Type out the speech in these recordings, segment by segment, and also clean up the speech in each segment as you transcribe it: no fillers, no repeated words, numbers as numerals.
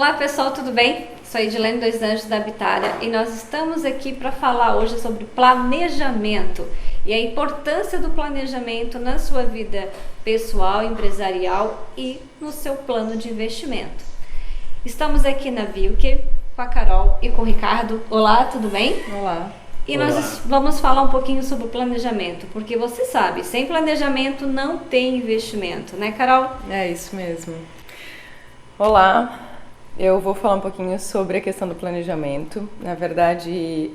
Olá pessoal, tudo bem? Sou a Edilene dos Anjos da Habitária e nós estamos aqui para falar hoje sobre planejamento e a importância do planejamento na sua vida pessoal, empresarial e no seu plano de investimento. Estamos aqui na Vilker com a Carol e com o Ricardo. Olá, tudo bem? Olá. E nós vamos falar um pouquinho sobre o planejamento, porque você sabe, sem planejamento não tem investimento, né, Carol? É isso mesmo. Olá, eu vou falar um pouquinho sobre a questão do planejamento. Na verdade,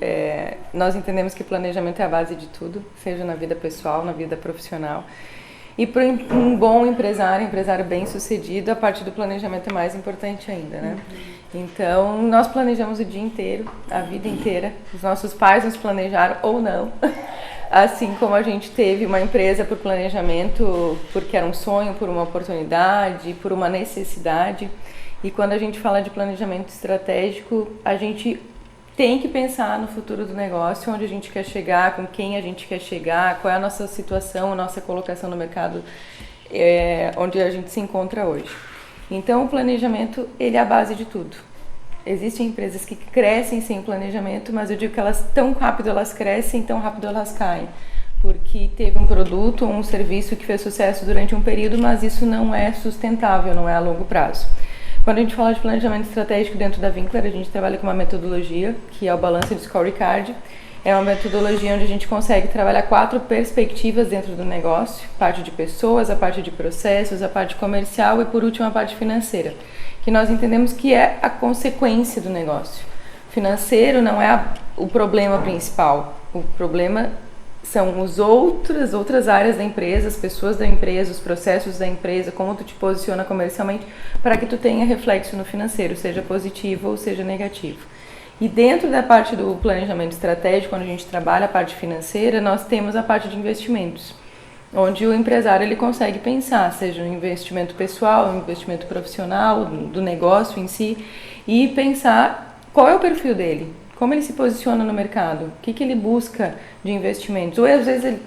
nós entendemos que planejamento é a base de tudo, seja na vida pessoal, na vida profissional. E para um bom empresário bem-sucedido, a parte do planejamento é mais importante ainda, né? Então, nós planejamos o dia inteiro, a vida inteira. Os nossos pais nos planejaram ou não. Assim como a gente teve uma empresa por planejamento, porque era um sonho, por uma oportunidade, por uma necessidade. E quando a gente fala de planejamento estratégico, a gente tem que pensar no futuro do negócio, onde a gente quer chegar, com quem a gente quer chegar, qual é a nossa situação, a nossa colocação no mercado, onde a gente se encontra hoje. Então, o planejamento, ele é a base de tudo. Existem empresas que crescem sem planejamento, mas eu digo que elas tão rápido elas crescem, tão rápido elas caem. Porque teve um produto ou um serviço que fez sucesso durante um período, mas isso não é sustentável, não é a longo prazo. Quando a gente fala de planejamento estratégico dentro da Winkler, a gente trabalha com uma metodologia, que é o Balanced Scorecard. É uma metodologia onde a gente consegue trabalhar 4 perspectivas dentro do negócio, parte de pessoas, a parte de processos, a parte comercial e, por último, a parte financeira, que nós entendemos que é a consequência do negócio. Financeiro não é o problema principal, o problema são outras áreas da empresa, as pessoas da empresa, os processos da empresa, como tu te posiciona comercialmente, para que tu tenha reflexo no financeiro, seja positivo ou seja negativo. E dentro da parte do planejamento estratégico, quando a gente trabalha a parte financeira, nós temos a parte de investimentos, onde o empresário ele consegue pensar, seja um investimento pessoal, um investimento profissional, do negócio em si, e pensar qual é o perfil dele. Como ele se posiciona no mercado? O que ele busca de investimentos? Ou às vezes ele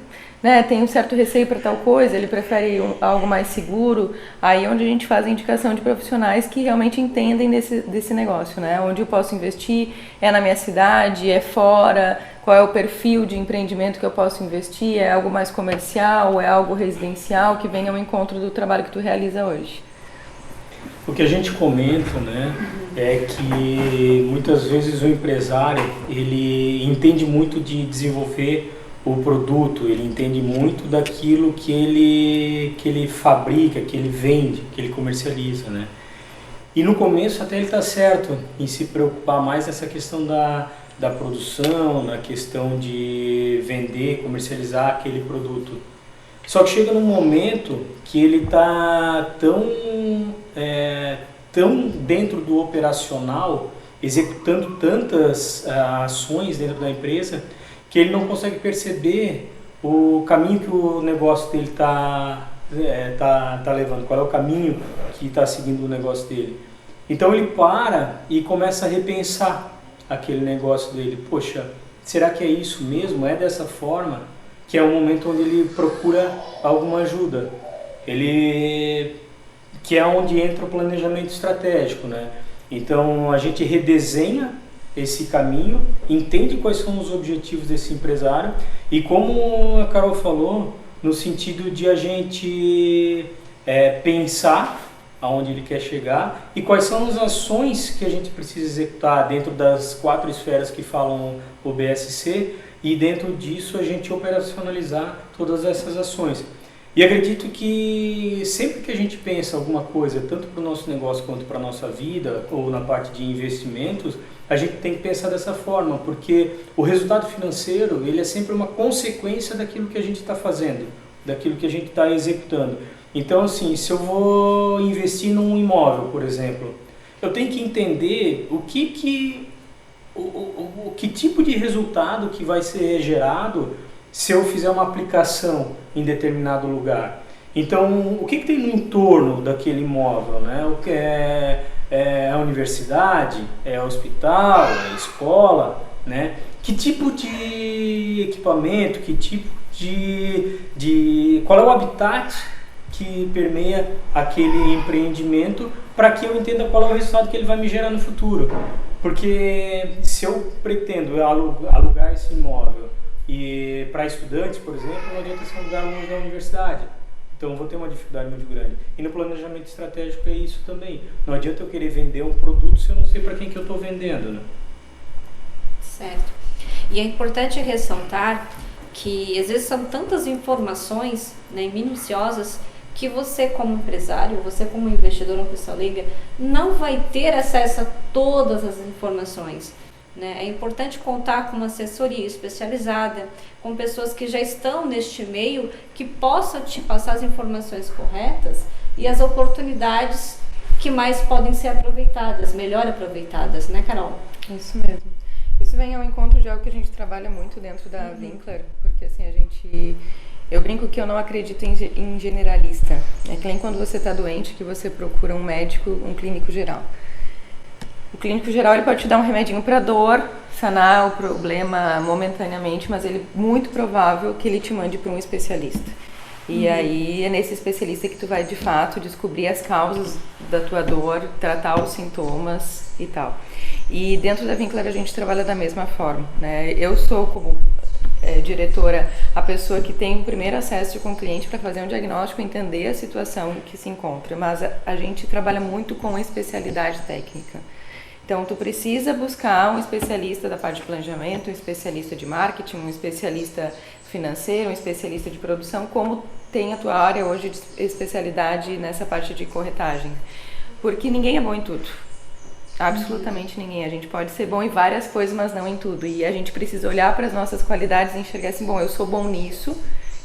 tem um certo receio para tal coisa, ele prefere algo mais seguro. Aí é onde a gente faz a indicação de profissionais que realmente entendem desse negócio, né? Onde eu posso investir, é na minha cidade, é fora, qual é o perfil de empreendimento que eu posso investir, é algo mais comercial, é algo residencial, que vem ao encontro do trabalho que tu realiza hoje. O que a gente comenta, né, é que muitas vezes o empresário, ele entende muito de desenvolver o produto, ele entende muito daquilo que ele fabrica, que ele vende, que ele comercializa, né? E no começo até ele está certo em se preocupar mais nessa questão da produção, na questão de vender, comercializar aquele produto. Só que chega num momento que ele está tão dentro do operacional, executando tantas ações dentro da empresa, que ele não consegue perceber o caminho que o negócio dele tá levando, qual é o caminho que está seguindo o negócio dele. Então ele para e começa a repensar aquele negócio dele. Poxa, será que é isso mesmo? É dessa forma? Que é o momento onde ele procura alguma ajuda. Que é onde entra o planejamento estratégico, né? Então a gente redesenha esse caminho, entende quais são os objetivos desse empresário e, como a Carol falou, no sentido de a gente pensar aonde ele quer chegar e quais são as ações que a gente precisa executar dentro das 4 esferas que falam o BSC, e dentro disso a gente operacionalizar todas essas ações. E acredito que sempre que a gente pensa alguma coisa, tanto para o nosso negócio quanto para a nossa vida, ou na parte de investimentos, a gente tem que pensar dessa forma, porque o resultado financeiro ele é sempre uma consequência daquilo que a gente está fazendo, daquilo que a gente está executando. Então, assim, se eu vou investir num imóvel, por exemplo, eu tenho que entender o que tipo de resultado que vai ser gerado se eu fizer uma aplicação em determinado lugar. Então, o que tem no entorno daquele imóvel, né? O que é a universidade, é o hospital, é a escola, né? Que tipo de equipamento, que tipo qual é o habitat que permeia aquele empreendimento para que eu entenda qual é o resultado que ele vai me gerar no futuro. Porque se eu pretendo alugar esse imóvel e para estudantes, por exemplo, não adianta ser um lugar longe da universidade. Então eu vou ter uma dificuldade muito grande. E no planejamento estratégico é isso também. Não adianta eu querer vender um produto se eu não sei para quem que eu estou vendendo, né? Certo. E é importante ressaltar que às vezes são tantas informações, né, minuciosas, que você como empresário, você como investidor, uma pessoa leiga, não vai ter acesso a todas as informações. Né? É importante contar com uma assessoria especializada, com pessoas que já estão neste meio, que possam te passar as informações corretas e as oportunidades que mais podem ser aproveitadas, melhor aproveitadas, né, Carol? Isso mesmo. Isso vem ao encontro de algo que a gente trabalha muito dentro da Winkler, porque assim, eu brinco que eu não acredito em generalista. É que nem quando você está doente, que você procura um médico, um clínico geral. O clínico geral ele pode te dar um remedinho para dor, sanar o problema momentaneamente, mas ele é muito provável que ele te mande para um especialista. E aí é nesse especialista que tu vai de fato descobrir as causas da tua dor, tratar os sintomas e tal. E dentro da Winkler a gente trabalha da mesma forma, né? Eu sou como diretora a pessoa que tem o primeiro acesso com o cliente para fazer um diagnóstico, entender a situação que se encontra, mas a gente trabalha muito com especialidade técnica. Então, tu precisa buscar um especialista da parte de planejamento, um especialista de marketing, um especialista financeiro, um especialista de produção, como tem a tua área hoje de especialidade nessa parte de corretagem. Porque ninguém é bom em tudo. Absolutamente ninguém. A gente pode ser bom em várias coisas, mas não em tudo. E a gente precisa olhar para as nossas qualidades e enxergar assim, bom, eu sou bom nisso.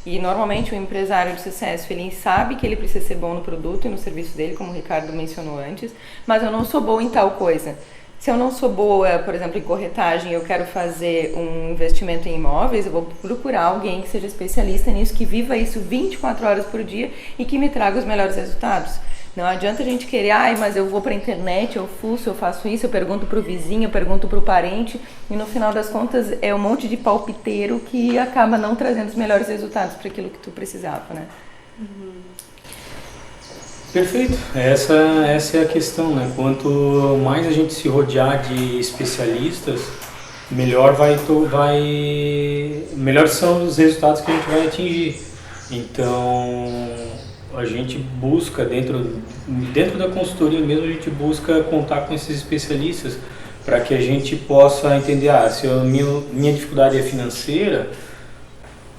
E normalmente o empresário de sucesso, ele sabe que ele precisa ser bom no produto e no serviço dele, como o Ricardo mencionou antes, mas eu não sou bom em tal coisa. Se eu não sou boa, por exemplo, em corretagem, eu quero fazer um investimento em imóveis, eu vou procurar alguém que seja especialista nisso, que viva isso 24 horas por dia e que me traga os melhores resultados. Não adianta a gente querer, mas eu vou para a internet, eu fuço, eu faço isso, eu pergunto para o vizinho, eu pergunto para o parente, e no final das contas é um monte de palpiteiro que acaba não trazendo os melhores resultados para aquilo que tu precisava, né? Perfeito. Essa é a questão, né? Quanto mais a gente se rodear de especialistas, melhores são os resultados que a gente vai atingir. Então, a gente busca, dentro da consultoria mesmo, a gente busca contar com esses especialistas para que a gente possa entender, se a minha dificuldade é financeira,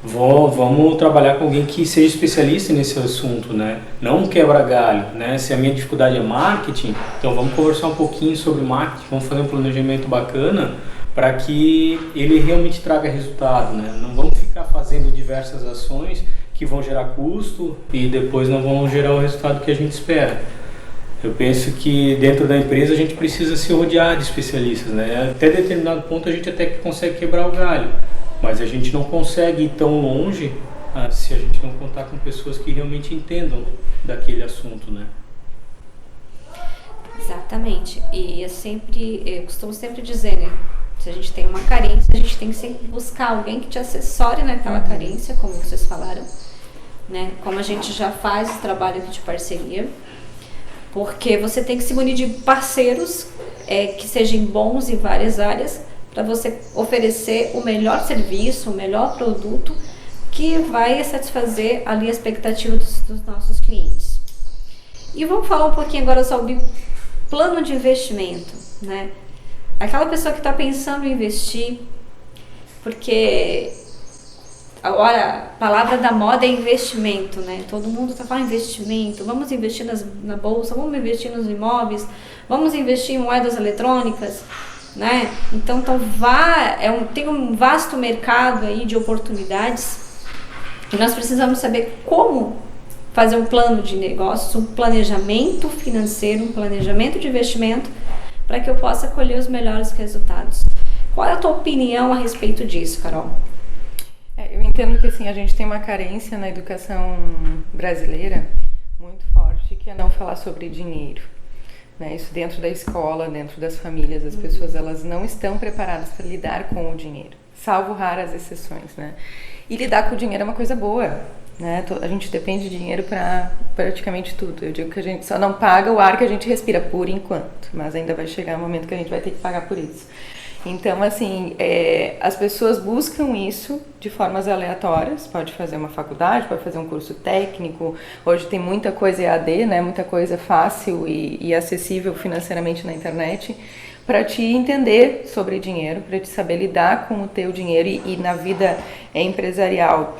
vamos trabalhar com alguém que seja especialista nesse assunto, né? Não um quebra-galho, né? Se a minha dificuldade é marketing, então vamos conversar um pouquinho sobre marketing, vamos fazer um planejamento bacana para que ele realmente traga resultado, né? Não vamos ficar fazendo diversas ações que vão gerar custo e depois não vão gerar o resultado que a gente espera. Eu penso que dentro da empresa a gente precisa se rodear de especialistas, né? Até determinado ponto a gente até consegue quebrar o galho, mas a gente não consegue ir tão longe se a gente não contar com pessoas que realmente entendam daquele assunto, né? Exatamente. E eu costumo sempre dizer, né? Se a gente tem uma carência, a gente tem que sempre buscar alguém que te assessore naquela carência, como vocês falaram, né? Como a gente já faz o trabalho de parceria, porque você tem que se munir de parceiros que sejam bons em várias áreas, para você oferecer o melhor serviço, o melhor produto que vai satisfazer ali a expectativa dos nossos clientes. E vamos falar um pouquinho agora sobre plano de investimento, né? Aquela pessoa que está pensando em investir, porque agora a palavra da moda é investimento, né? Todo mundo está falando investimento, vamos investir na bolsa, vamos investir nos imóveis, vamos investir em moedas eletrônicas, né? Então tem um vasto mercado aí de oportunidades e nós precisamos saber como fazer um plano de negócio, um planejamento financeiro, um planejamento de investimento para que eu possa colher os melhores resultados. Qual é a tua opinião a respeito disso, Carol? Eu entendo que assim, a gente tem uma carência na educação brasileira muito forte, que é não falar sobre dinheiro. Né? Isso dentro da escola, dentro das famílias, as pessoas elas não estão preparadas para lidar com o dinheiro, salvo raras exceções, né? E lidar com o dinheiro é uma coisa boa, né? A gente depende de dinheiro para praticamente tudo. Eu digo que a gente só não paga o ar que a gente respira por enquanto, mas ainda vai chegar um momento que a gente vai ter que pagar por isso. Então, assim, as pessoas buscam isso de formas aleatórias. Pode fazer uma faculdade, pode fazer um curso técnico. Hoje tem muita coisa EAD, né? Muita coisa fácil e acessível financeiramente na internet, para te entender sobre dinheiro, para te saber lidar com o teu dinheiro e na vida empresarial.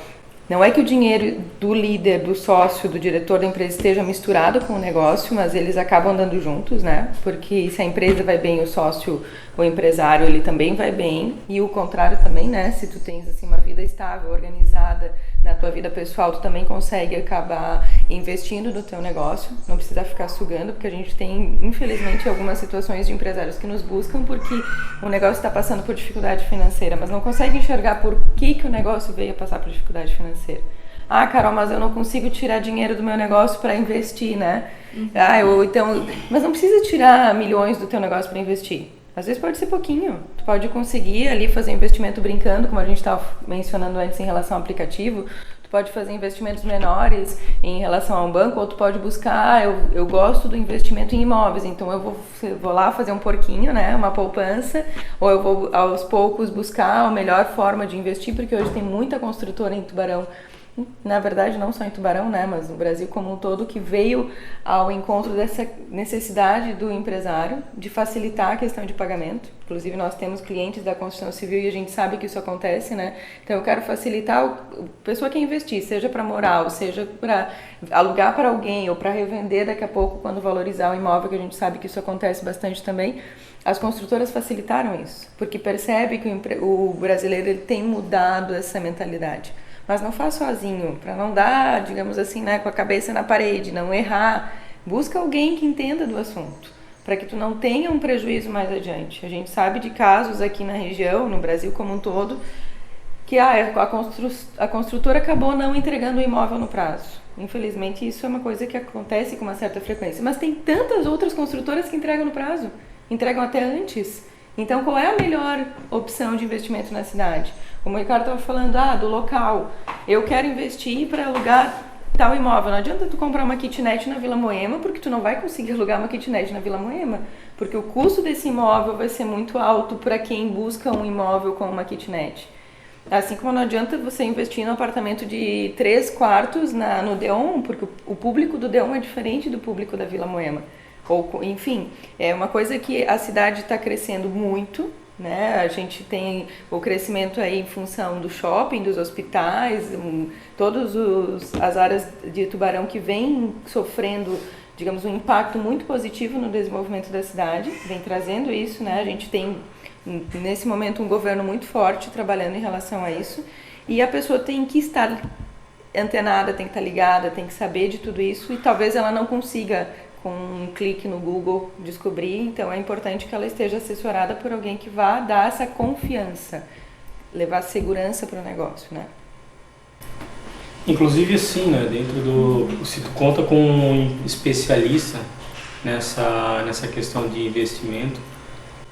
Não é que o dinheiro do líder, do sócio, do diretor da empresa esteja misturado com o negócio, mas eles acabam andando juntos, né? Porque se a empresa vai bem, o sócio, o empresário, ele também vai bem. E o contrário também, né? Se tu tens assim uma vida estável, organizada na tua vida pessoal, tu também consegue acabar investindo no teu negócio. Não precisa ficar sugando, porque a gente tem, infelizmente, algumas situações de empresários que nos buscam porque o negócio está passando por dificuldade financeira, mas não consegue enxergar por que o negócio veio a passar por dificuldade financeira. Ah, Carol, mas eu não consigo tirar dinheiro do meu negócio para investir, né? Mas não precisa tirar milhões do teu negócio para investir. Às vezes pode ser pouquinho. Tu pode conseguir ali fazer investimento brincando, como a gente estava mencionando antes em relação ao aplicativo. Tu pode fazer investimentos menores em relação a um banco, ou tu pode buscar, eu gosto do investimento em imóveis, então eu vou lá fazer um porquinho, né, uma poupança, ou eu vou aos poucos buscar a melhor forma de investir, porque hoje tem muita construtora em Tubarão, na verdade não só em Tubarão, né, mas no Brasil como um todo, que veio ao encontro dessa necessidade do empresário de facilitar a questão de pagamento. Inclusive nós temos clientes da construção civil e a gente sabe que isso acontece, né? Então eu quero facilitar a pessoa que investir, seja para morar, ou seja para alugar para alguém ou para revender daqui a pouco quando valorizar o imóvel, que a gente sabe que isso acontece bastante também. As construtoras facilitaram isso, porque percebe que o brasileiro ele tem mudado essa mentalidade. Mas não faz sozinho, para não dar, digamos assim, né, com a cabeça na parede, não errar. Busca alguém que entenda do assunto, para que tu não tenha um prejuízo mais adiante. A gente sabe de casos aqui na região, no Brasil como um todo, que a construtora acabou não entregando o imóvel no prazo. Infelizmente, isso é uma coisa que acontece com uma certa frequência. Mas tem tantas outras construtoras que entregam no prazo, entregam até antes. Então, qual é a melhor opção de investimento na cidade? Como o Ricardo estava falando, do local. Eu quero investir para alugar tal imóvel. Não adianta tu comprar uma kitnet na Vila Moema, porque tu não vai conseguir alugar uma kitnet na Vila Moema, porque o custo desse imóvel vai ser muito alto para quem busca um imóvel com uma kitnet. Assim como não adianta você investir no apartamento de 3 quartos no Deon, porque o público do Deon é diferente do público da Vila Moema. Enfim, é uma coisa que a cidade está crescendo muito, né? A gente tem o crescimento aí em função do shopping, dos hospitais, todas as áreas de Tubarão que vêm sofrendo, digamos, um impacto muito positivo no desenvolvimento da cidade, vem trazendo isso, né? A gente tem, nesse momento, um governo muito forte trabalhando em relação a isso, e a pessoa tem que estar antenada, tem que estar ligada, tem que saber de tudo isso, e talvez ela não consiga com um clique no Google descobrir, então é importante que ela esteja assessorada por alguém que vá dar essa confiança, levar segurança para o negócio, né? Inclusive assim, né, se tu conta com um especialista nessa questão de investimento,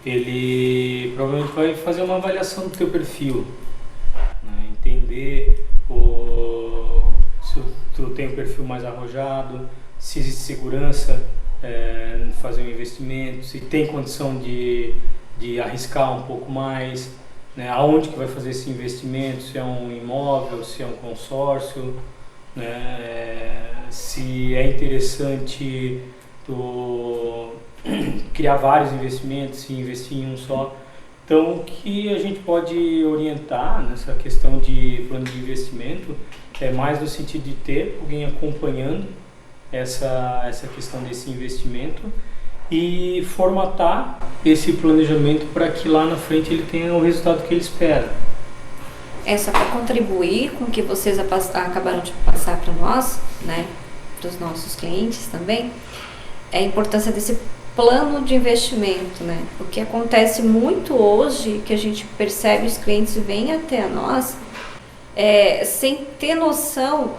ele provavelmente vai fazer uma avaliação do teu perfil, né, entender se tu tem um perfil mais arrojado, se existe segurança em fazer um investimento, se tem condição de arriscar um pouco mais, né, aonde que vai fazer esse investimento, se é um imóvel, se é um consórcio, né, se é interessante tu criar vários investimentos, se investir em um só. Então, o que a gente pode orientar nessa questão de plano de investimento é mais no sentido de ter alguém acompanhando essa questão desse investimento e formatar esse planejamento para que lá na frente ele tenha o resultado que ele espera. Só para contribuir com o que vocês acabaram de passar para nós, né, para os nossos clientes também, é a importância desse plano de investimento, né? O que acontece muito hoje, que a gente percebe, os clientes vêm até nós sem ter noção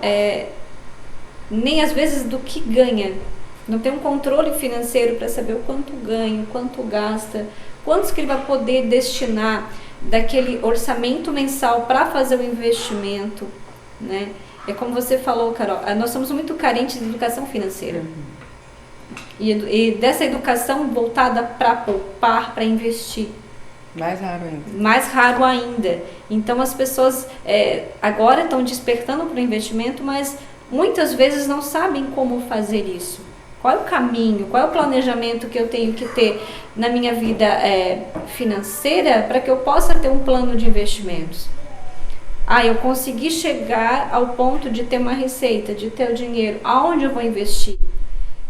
nem às vezes do que ganha, não tem um controle financeiro para saber o quanto ganha, o quanto gasta, quantos que ele vai poder destinar daquele orçamento mensal para fazer o investimento, né? É como você falou, Carol, nós somos muito carentes de educação financeira. E dessa educação voltada para poupar, para investir. Mais raro ainda. Mais raro ainda. Então as pessoas agora estão despertando para o investimento, mas muitas vezes não sabem como fazer isso. Qual é o caminho, qual é o planejamento que eu tenho que ter na minha vida financeira para que eu possa ter um plano de investimentos? Eu consegui chegar ao ponto de ter uma receita, de ter o dinheiro. Aonde eu vou investir?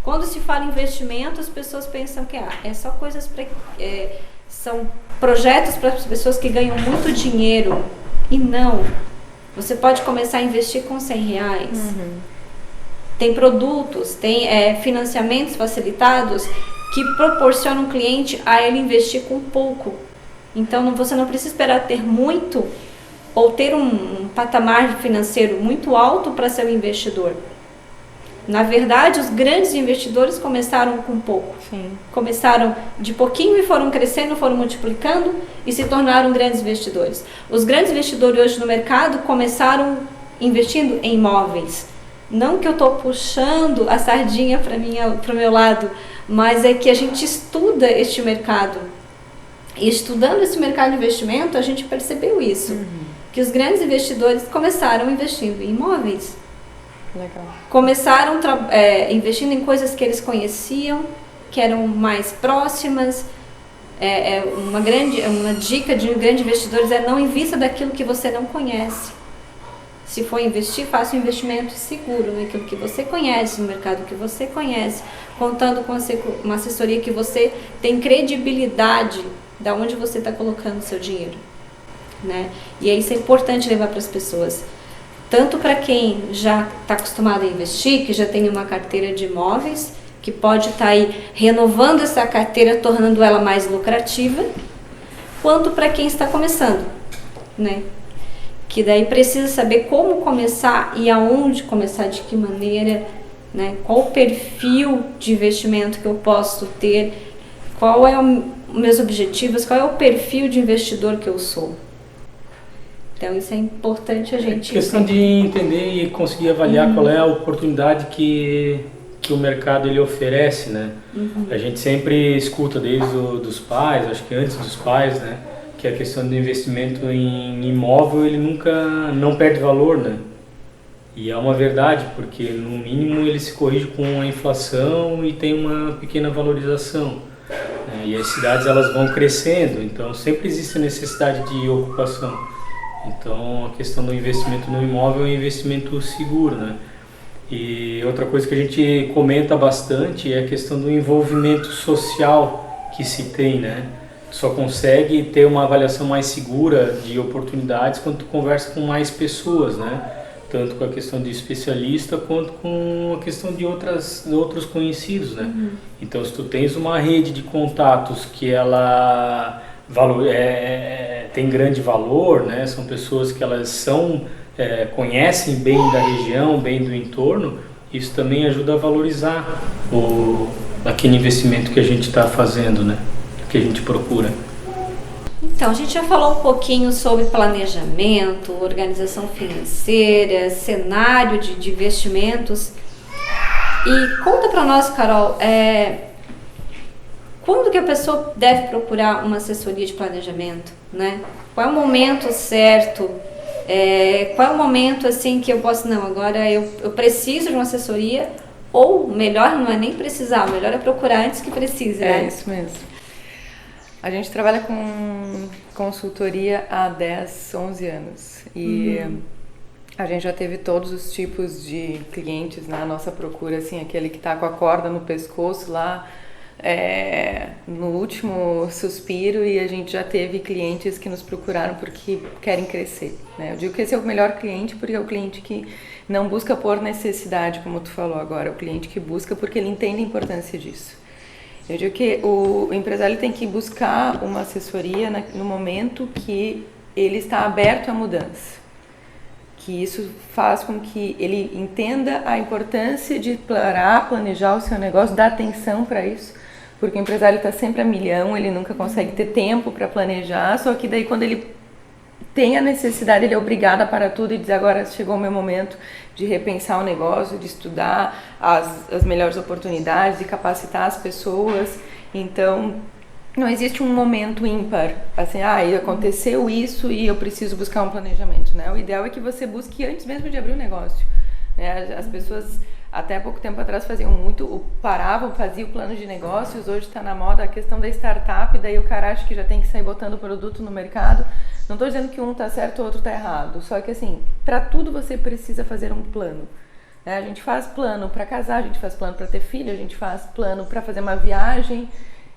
Quando se fala em investimento, as pessoas pensam que é só coisas para... são projetos para as pessoas que ganham muito dinheiro. E não. Você pode começar a investir com R$100. Tem produtos, tem financiamentos facilitados que proporcionam o cliente a ele investir com pouco. Então você não precisa esperar ter muito ou ter um patamar financeiro muito alto para ser um investidor. Na verdade, os grandes investidores começaram com pouco. Sim. Começaram de pouquinho e foram crescendo, foram multiplicando e se tornaram grandes investidores. Os grandes investidores hoje no mercado começaram investindo em imóveis. Não que eu estou puxando a sardinha para o meu lado, mas é que a gente estuda este mercado. E estudando esse mercado de investimento, a gente percebeu isso. Que os grandes investidores começaram investindo em imóveis. Legal. Começaram investindo em coisas que eles conheciam, que eram mais próximas. Uma dica de grandes investidores é não invista daquilo que você não conhece. Se for investir, faça um investimento seguro naquilo que você conhece, no mercado que você conhece, contando com uma assessoria que você tem credibilidade de onde você está colocando o seu dinheiro. Né? E isso é importante levar para as pessoas. Tanto para quem já está acostumado a investir, que já tem uma carteira de imóveis, que pode estar aí renovando essa carteira, tornando ela mais lucrativa, quanto para quem está começando, né? Que daí precisa saber como começar e aonde começar, de que maneira, né? Qual o perfil de investimento que eu posso ter, qual é os meus objetivos, qual é o perfil de investidor que eu sou. Então isso é importante a gente... questão de entender e conseguir avaliar qual é a oportunidade que o mercado ele oferece, né? A gente sempre escuta desde dos pais, acho que antes dos pais, né? Que a questão do investimento em imóvel ele nunca não perde valor, né? E é uma verdade, porque no mínimo ele se corrige com a inflação e tem uma pequena valorização. Né? E as cidades elas vão crescendo, então sempre existe a necessidade de ocupação. Então a questão do investimento no imóvel é um investimento seguro, né? E outra coisa que a gente comenta bastante é a questão do envolvimento social que se tem, né? Só consegue ter uma avaliação mais segura de oportunidades quando tu conversa com mais pessoas, né? Tanto com a questão de especialista quanto com a questão de outros conhecidos, né? Então se tu tens uma rede de contatos que ela tem grande valor, né? São pessoas que elas conhecem bem da região, bem do entorno, isso também ajuda a valorizar aquele investimento que a gente está fazendo, né? Que a gente procura. Então, a gente já falou um pouquinho sobre planejamento, organização financeira, cenário de investimentos. E conta para nós, Carol, quando que a pessoa deve procurar uma assessoria de planejamento, né? Qual é o momento certo? Qual é o momento assim que eu posso, não, agora eu preciso de uma assessoria, ou melhor não é nem precisar, melhor é procurar antes que precise, né? É isso mesmo. A gente trabalha com consultoria há 10, 11 anos e a gente já teve todos os tipos de clientes na nossa procura, assim, aquele que está com a corda no pescoço lá, no último suspiro, e a gente já teve clientes que nos procuraram porque querem crescer, né? Eu digo que esse é o melhor cliente porque é o cliente que não busca por necessidade, como tu falou agora, é o cliente que busca porque ele entende a importância disso. Eu digo que o empresário tem que buscar uma assessoria no momento que ele está aberto à mudança, que isso faz com que ele entenda a importância de planejar o seu negócio, dar atenção para isso, porque o empresário está sempre a milhão, ele nunca consegue ter tempo para planejar, só que daí quando ele tem a necessidade, ele é obrigado a parar tudo e dizer agora chegou o meu momento de repensar o negócio, de estudar as melhores oportunidades, de capacitar as pessoas. Então, não existe um momento ímpar, assim, aconteceu isso e eu preciso buscar um planejamento, né? O ideal é que você busque antes mesmo de abrir o negócio, né? As pessoas até pouco tempo atrás faziam o plano de negócios, hoje está na moda a questão da startup, daí o cara acha que já tem que sair botando o produto no mercado. Não estou dizendo que um está certo e o outro está errado, só que assim, para tudo você precisa fazer um plano. Né? A gente faz plano para casar, a gente faz plano para ter filho, a gente faz plano para fazer uma viagem,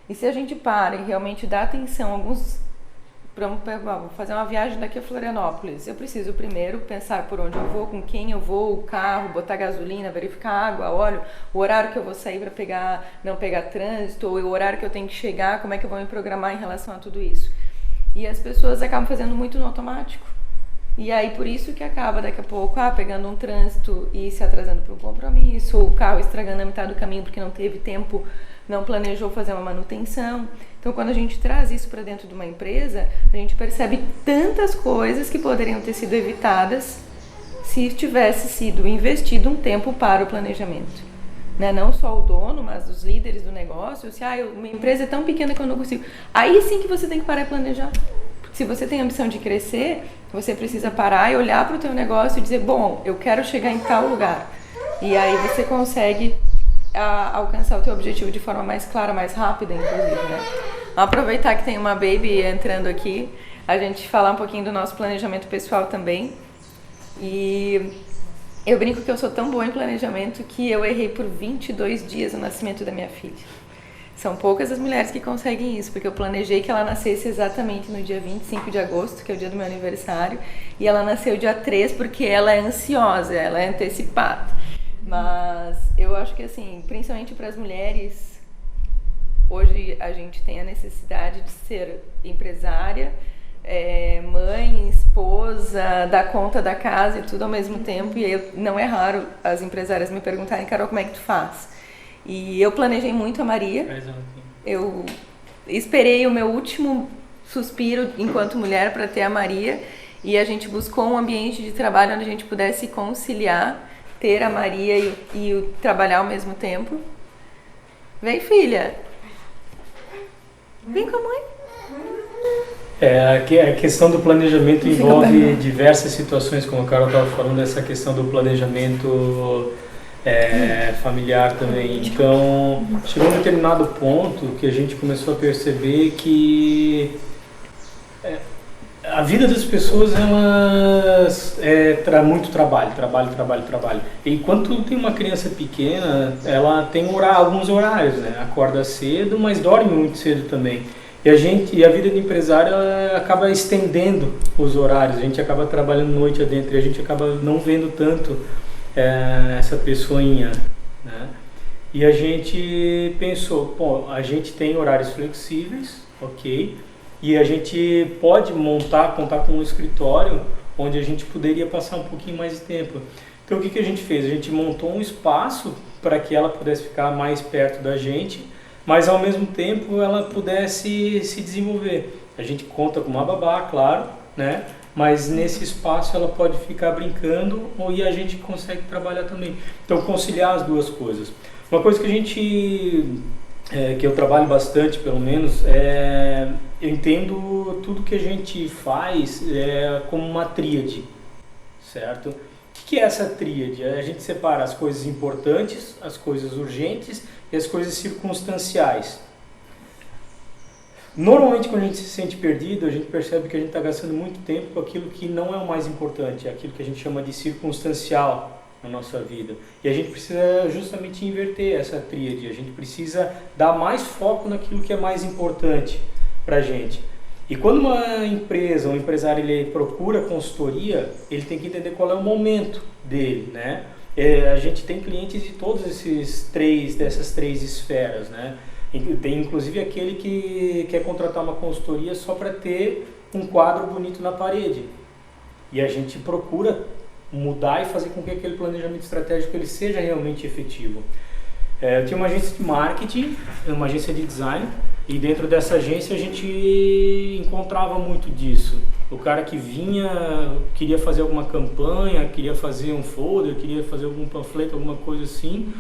e se a gente para e realmente dá atenção, vou fazer uma viagem daqui a Florianópolis, eu preciso primeiro pensar por onde eu vou, com quem eu vou, o carro, botar gasolina, verificar água, óleo, o horário que eu vou sair para não pegar trânsito, ou o horário que eu tenho que chegar, como é que eu vou me programar em relação a tudo isso. E as pessoas acabam fazendo muito no automático. E aí por isso que acaba daqui a pouco pegando um trânsito e se atrasando para um compromisso, ou o carro estragando a metade do caminho porque não teve tempo, não planejou fazer uma manutenção. Então quando a gente traz isso para dentro de uma empresa, a gente percebe tantas coisas que poderiam ter sido evitadas se tivesse sido investido um tempo para o planejamento. Né? Não só o dono, mas os líderes do negócio. Se uma empresa é tão pequena que eu não consigo. Aí sim que você tem que parar e planejar. Se você tem a ambição de crescer, você precisa parar e olhar para o teu negócio e dizer, bom, eu quero chegar em tal lugar. E aí você consegue alcançar o teu objetivo de forma mais clara, mais rápida, inclusive, né? Aproveitar que tem uma baby entrando aqui, a gente falar um pouquinho do nosso planejamento pessoal também. E eu brinco que eu sou tão boa em planejamento que eu errei por 22 dias o nascimento da minha filha. São poucas as mulheres que conseguem isso, porque eu planejei que ela nascesse exatamente no dia 25 de agosto, que é o dia do meu aniversário, e ela nasceu dia 3 porque ela é ansiosa, ela é antecipada. Mas eu acho que, assim, principalmente para as mulheres, hoje a gente tem a necessidade de ser empresária, mãe, esposa, dar conta da casa e tudo ao mesmo tempo. E não é raro as empresárias me perguntarem, Carol, como é que tu faz? E eu planejei muito a Maria. Eu esperei o meu último suspiro enquanto mulher para ter a Maria. E a gente buscou um ambiente de trabalho onde a gente pudesse conciliar ter a Maria e trabalhar ao mesmo tempo. Vem, filha. Vem com a mãe. A questão do planejamento envolve diversas situações, como a Carol estava falando, essa questão do planejamento familiar também. Então, chegou um determinado ponto que a gente começou a perceber que a vida das pessoas, elas muito trabalho. E quando tem uma criança pequena, ela tem alguns horários, né? Acorda cedo, mas dorme muito cedo também. E a vida de empresário acaba estendendo os horários, a gente acaba trabalhando noite adentro e a gente acaba não vendo tanto essa pessoinha, né? E a gente pensou, a gente tem horários flexíveis, ok? E a gente pode contar com um escritório onde a gente poderia passar um pouquinho mais de tempo. Então o que a gente fez? A gente montou um espaço para que ela pudesse ficar mais perto da gente, mas ao mesmo tempo ela pudesse se desenvolver. A gente conta com uma babá, claro, né? Mas nesse espaço ela pode ficar brincando e a gente consegue trabalhar também. Então conciliar as duas coisas. Uma coisa que eu trabalho bastante, pelo menos, eu entendo tudo que a gente faz como uma tríade, certo? O que é essa tríade? A gente separa as coisas importantes, as coisas urgentes e as coisas circunstanciais. Normalmente, quando a gente se sente perdido, a gente percebe que a gente está gastando muito tempo com aquilo que não é o mais importante, aquilo que a gente chama de circunstancial na nossa vida. E a gente precisa justamente inverter essa tríade, a gente precisa dar mais foco naquilo que é mais importante para a gente. E quando uma empresa, um empresário, ele procura consultoria, ele tem que entender qual é o momento dele, né? A gente tem clientes de todos dessas três esferas, né? Tem inclusive aquele que quer contratar uma consultoria só para ter um quadro bonito na parede. E a gente procura mudar e fazer com que aquele planejamento estratégico ele seja realmente efetivo. Eu tinha uma agência de marketing, uma agência de design, e dentro dessa agência a gente encontrava muito disso. O cara que vinha, queria fazer alguma campanha, queria fazer um folder, queria fazer algum panfleto, alguma coisa assim.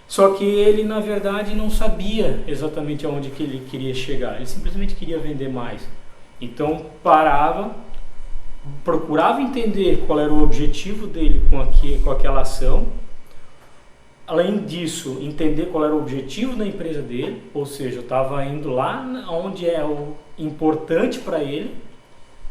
Só que ele, na verdade, não sabia exatamente aonde que ele queria chegar. Ele simplesmente queria vender mais. Então, parava, procurava entender qual era o objetivo dele com aquela ação. Além disso, entender qual era o objetivo da empresa dele. Ou seja, eu estava indo lá onde é o importante para ele.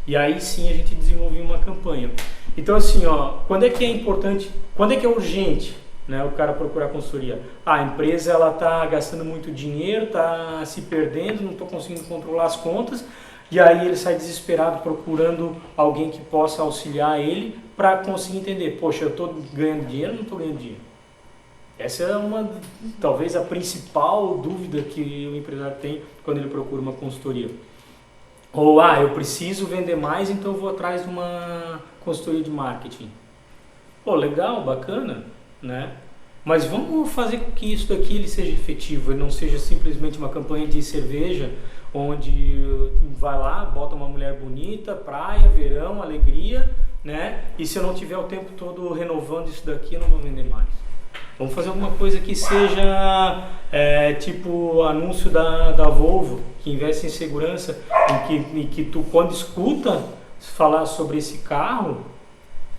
E aí sim a gente desenvolvia uma campanha. Então assim, quando é que é importante, quando é que é urgente, né, o cara procurar consultoria? A empresa ela está gastando muito dinheiro, está se perdendo, não estou conseguindo controlar as contas, e aí ele sai desesperado procurando alguém que possa auxiliar ele para conseguir entender, poxa, eu estou ganhando dinheiro ou não estou ganhando dinheiro? Essa é talvez a principal dúvida que o empresário tem quando ele procura uma consultoria. Ou, eu preciso vender mais, então eu vou atrás de uma consultoria de marketing. Pô, legal, bacana, né? Mas vamos fazer com que isso daqui ele seja efetivo, e não seja simplesmente uma campanha de cerveja, onde vai lá, bota uma mulher bonita, praia, verão, alegria, né? E se eu não tiver o tempo todo renovando isso daqui, eu não vou vender mais. Vamos fazer alguma coisa que seja tipo anúncio da Volvo, que investe em segurança, em que tu, quando escuta falar sobre esse carro,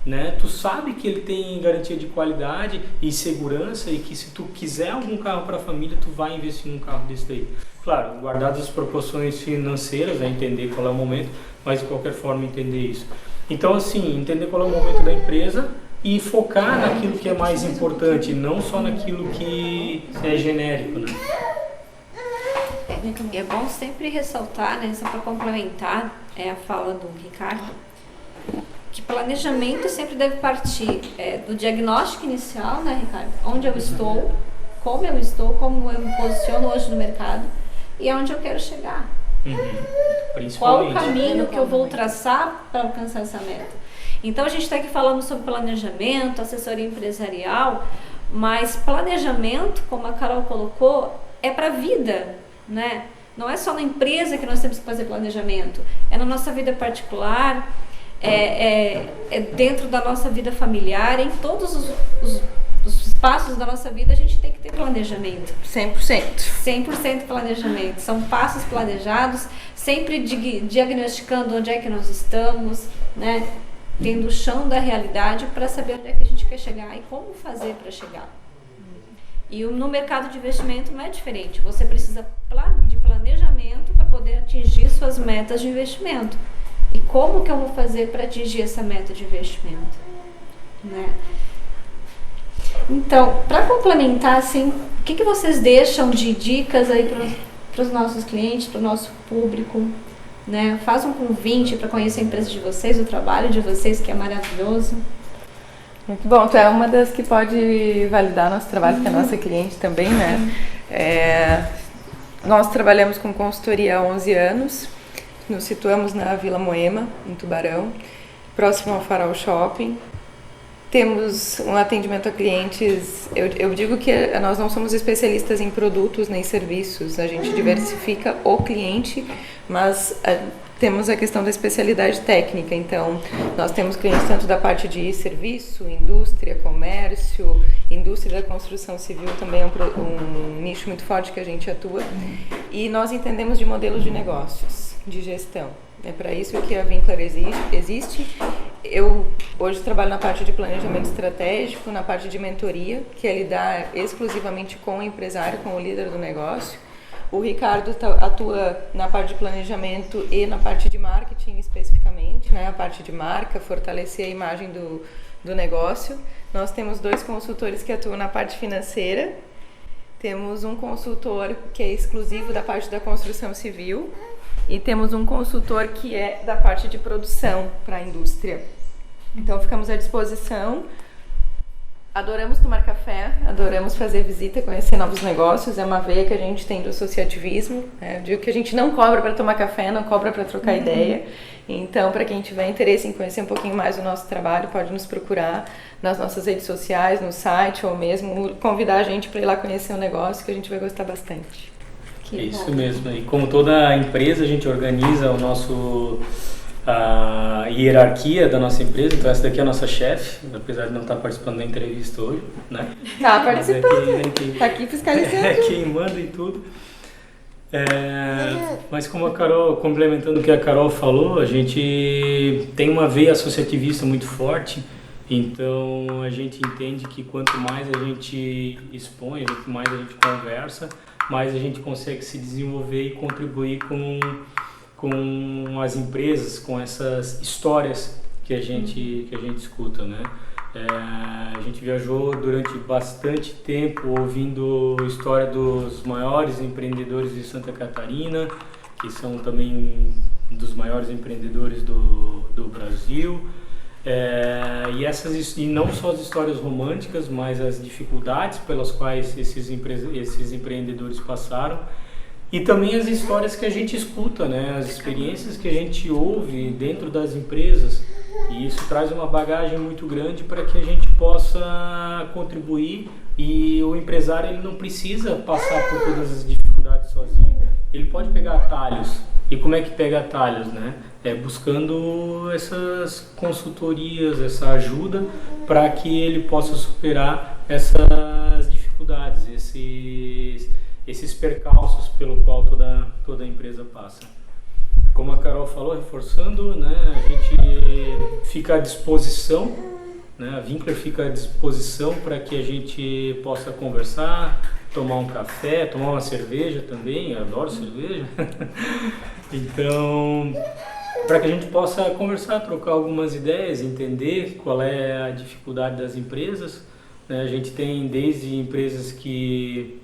né, tu sabe que ele tem garantia de qualidade e segurança, e que se tu quiser algum carro para a família, tu vai investir num carro desse daí. Claro, guardadas as proporções financeiras, entender qual é o momento, mas de qualquer forma entender isso. Então assim, entender qual é o momento da empresa e focar naquilo que é mais importante, não só naquilo que é genérico, né? E é bom sempre ressaltar, né, só para complementar a fala do Ricardo, que planejamento sempre deve partir do diagnóstico inicial, né, Ricardo? Onde eu estou, como eu me posiciono hoje no mercado e aonde eu quero chegar. Qual o caminho que eu vou traçar para alcançar essa meta? Então a gente está aqui falando sobre planejamento, assessoria empresarial, mas planejamento, como a Carol colocou, é para a vida, né? Não é só na empresa que nós temos que fazer planejamento, é na nossa vida particular, é dentro da nossa vida familiar, em todos os passos da nossa vida a gente tem que ter planejamento. 100%. 100% planejamento. São passos planejados, sempre diagnosticando onde é que nós estamos, né? Tendo o chão da realidade para saber onde é que a gente quer chegar e como fazer para chegar. E no mercado de investimento não é diferente. Você precisa de planejamento para poder atingir suas metas de investimento. E como que eu vou fazer para atingir essa meta de investimento? Né? Então, para complementar, assim, o que vocês deixam de dicas aí para os nossos clientes, para o nosso público? Né? Faz um convite para conhecer a empresa de vocês, o trabalho de vocês, que é maravilhoso. Muito bom, tu é uma das que pode validar nosso trabalho, que é nossa cliente também, né? Nós trabalhamos com consultoria há 11 anos, nos situamos na Vila Moema, em Tubarão, próximo ao Farol Shopping. Temos um atendimento a clientes, eu digo que nós não somos especialistas em produtos nem serviços, a gente diversifica o cliente, mas temos a questão da especialidade técnica, então nós temos clientes tanto da parte de serviço, indústria, comércio, indústria da construção civil também é um nicho muito forte que a gente atua, e nós entendemos de modelos de negócios, de gestão. É para isso que a Winkler existe. Eu hoje trabalho na parte de planejamento estratégico, na parte de mentoria, que é lidar exclusivamente com o empresário, com o líder do negócio. O Ricardo atua na parte de planejamento e na parte de marketing especificamente, né? A parte de marca, fortalecer a imagem do negócio. Nós temos 2 consultores que atuam na parte financeira. Temos um consultor que é exclusivo da parte da construção civil. E temos um consultor que é da parte de produção para a indústria. Então ficamos à disposição. Adoramos tomar café, adoramos fazer visita, conhecer novos negócios. É uma veia que a gente tem do associativismo. Eu digo que a gente não cobra para tomar café, não cobra para trocar ideia. Então, para quem tiver interesse em conhecer um pouquinho mais do nosso trabalho, pode nos procurar nas nossas redes sociais, no site, ou mesmo convidar a gente para ir lá conhecer o negócio, que a gente vai gostar bastante. É isso mesmo. E como toda empresa, a gente organiza o nosso a hierarquia da nossa empresa. Então essa daqui é a nossa chefe, apesar de não estar participando da entrevista hoje, né? Tá participando, tá aqui É fiscalizando. quem manda em tudo. Mas como a Carol, complementando o que a Carol falou, a gente tem uma veia associativista muito forte, então a gente entende que quanto mais a gente expõe, quanto mais a gente conversa, mais a gente consegue se desenvolver e contribuir com as empresas, com essas histórias que a gente escuta, né? A gente viajou durante bastante tempo ouvindo a história dos maiores empreendedores de Santa Catarina, que são também dos maiores empreendedores do Brasil. E não só as histórias românticas, mas as dificuldades pelas quais esses empreendedores passaram. E também as histórias que a gente escuta, né? As experiências que a gente ouve dentro das empresas. E isso traz uma bagagem muito grande para que a gente possa contribuir, e o empresário ele não precisa passar por todas as dificuldades sozinho. Ele pode pegar atalhos. E como é que pega atalhos, né? Buscando essas consultorias, essa ajuda para que ele possa superar essas dificuldades, esses percalços pelo qual toda empresa passa. Como a Carol falou, reforçando, né, a gente fica à disposição, né, a Winkler fica à disposição para que a gente possa conversar, tomar um café, tomar uma cerveja também, eu adoro cerveja. Então, para que a gente possa conversar, trocar algumas ideias, entender qual é a dificuldade das empresas, né, a gente tem desde empresas que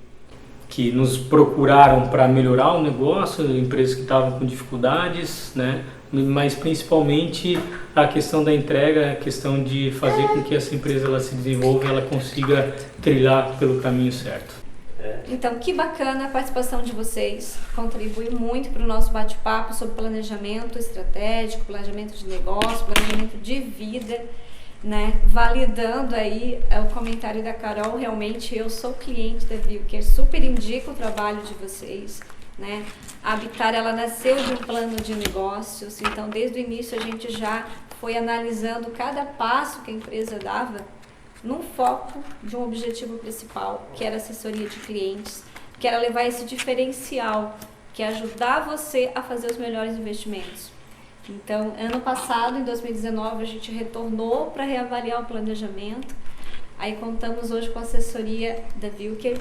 nos procuraram para melhorar o negócio, empresas que estavam com dificuldades, né? Mas principalmente a questão da entrega, a questão de fazer com que essa empresa ela se desenvolva e ela consiga trilhar pelo caminho certo. Então, que bacana a participação de vocês, contribui muito para o nosso bate-papo sobre planejamento estratégico, planejamento de negócio, planejamento de vida, né? Validando aí o comentário da Carol, realmente eu sou cliente da Winkler, super indico o trabalho de vocês, né? A Habitar, ela nasceu de um plano de negócios, então desde o início a gente já foi analisando cada passo que a empresa dava num foco de um objetivo principal, que era assessoria de clientes, que era levar esse diferencial, que é ajudar você a fazer os melhores investimentos. Então, ano passado, em 2019, a gente retornou para reavaliar o planejamento. Aí contamos hoje com a assessoria da Winkler,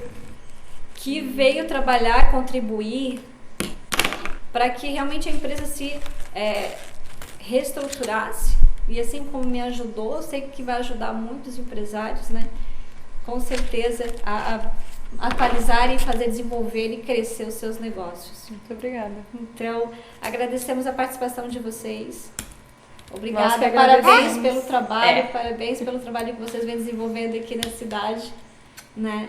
que veio trabalhar, contribuir para que realmente a empresa se reestruturasse. E assim como me ajudou, eu sei que vai ajudar muitos empresários, né? Com certeza a atualizar e fazer desenvolver e crescer os seus negócios. Muito obrigada. Então, agradecemos a participação de vocês. Obrigada, Nós que parabéns pelo trabalho, parabéns pelo trabalho que vocês vêm desenvolvendo aqui na cidade, né?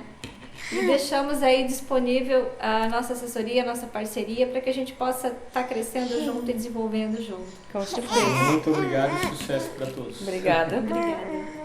E deixamos aí disponível a nossa assessoria, a nossa parceria, para que a gente possa estar crescendo junto e desenvolvendo junto. Com certeza. Muito obrigado e sucesso para todos. Obrigada. Obrigada.